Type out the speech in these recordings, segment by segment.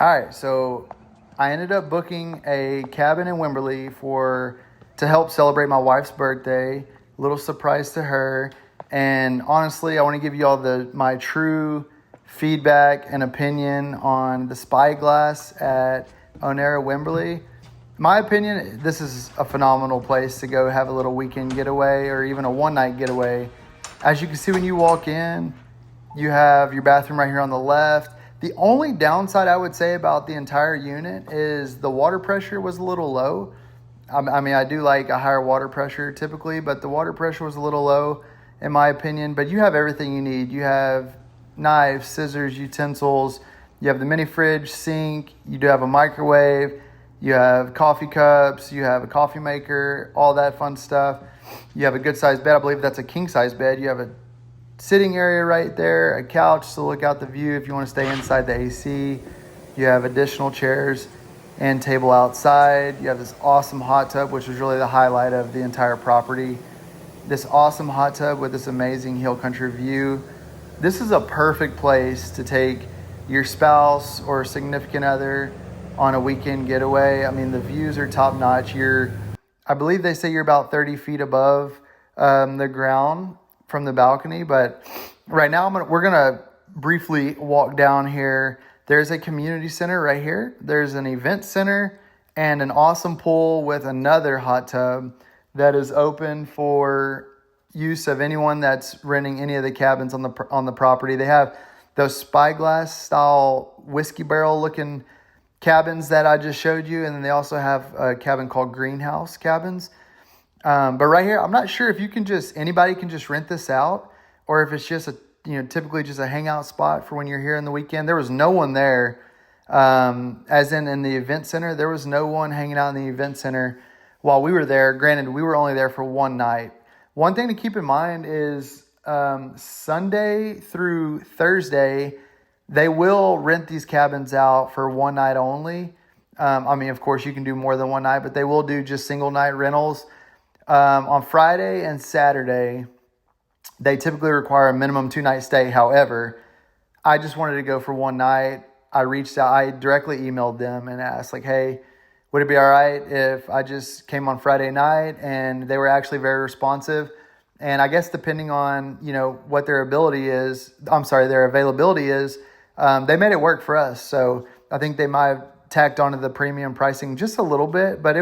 All right, so I ended up booking a cabin in Wimberley to help celebrate my wife's birthday. A little surprise to her. And honestly, I want to give you all my true feedback and opinion on the Spyglass at Onera Wimberley. My opinion, this is a phenomenal place to go have a little weekend getaway or even a one-night getaway. As you can see when you walk in, you have your bathroom right here on the left. The only downside I would say about the entire unit is the water pressure was a little low. I mean, I do like a higher water pressure typically, but the water pressure was a little low in my opinion. But you have everything you need. You have knives, scissors, utensils. You have the mini fridge, sink. You do have a microwave. You have coffee cups. You have a coffee maker, all that fun stuff. You have a good sized bed. I believe that's a king size bed. You have a sitting area right there, a couch to look out the view if you want to stay inside the AC. You have additional chairs and table outside. You have this awesome hot tub, which was really the highlight of the entire property. This awesome hot tub with this amazing hill country view. This is a perfect place to take your spouse or significant other on a weekend getaway. I mean, the views are top notch. I believe they say you're about 30 feet above the ground from the balcony, but right now we're gonna briefly walk down here. There's a community center right here. There's an event center and an awesome pool with another hot tub that is open for use of anyone that's renting any of the cabins on the property. They have those Spyglass style whiskey barrel looking cabins that I just showed you, and then they also have a cabin called greenhouse cabins. But right here, I'm not sure if anybody can just rent this out, or if it's just typically just a hangout spot for when you're here in the weekend. There was no one there, as in the event center. There was no one hanging out in the event center while we were there. Granted, we were only there for one night. One thing to keep in mind is Sunday through Thursday, they will rent these cabins out for one night only. I mean, of course, you can do more than one night, but they will do just single night rentals. On Friday and Saturday, they typically require a minimum 2-night stay. However, I just wanted to go for one night. I reached out, I directly emailed them and asked hey, would it be all right if I just came on Friday night? And they were actually very responsive. And I guess depending on, what their availability is, they made it work for us. So I think they might have tacked onto the premium pricing just a little bit, but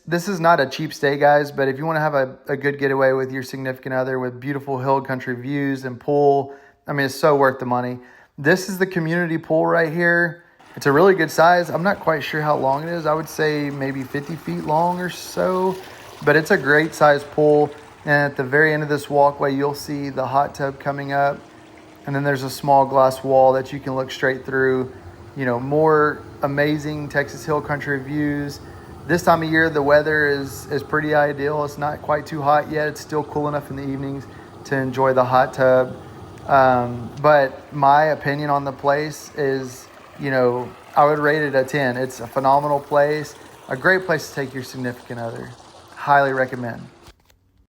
this is not a cheap stay, guys, but if you want to have a good getaway with your significant other with beautiful hill country views and pool, it's so worth the money. This is the community pool right here. It's a really good size. I'm not quite sure how long it is. I would say maybe 50 feet long or so, but it's a great size pool. And at the very end of this walkway, you'll see the hot tub coming up. And then there's a small glass wall that you can look straight through. More amazing Texas hill country views. This time of year, the weather is pretty ideal. It's not quite too hot yet. It's still cool enough in the evenings to enjoy the hot tub. But my opinion on the place is, I would rate it a 10. It's a phenomenal place, a great place to take your significant other. Highly recommend.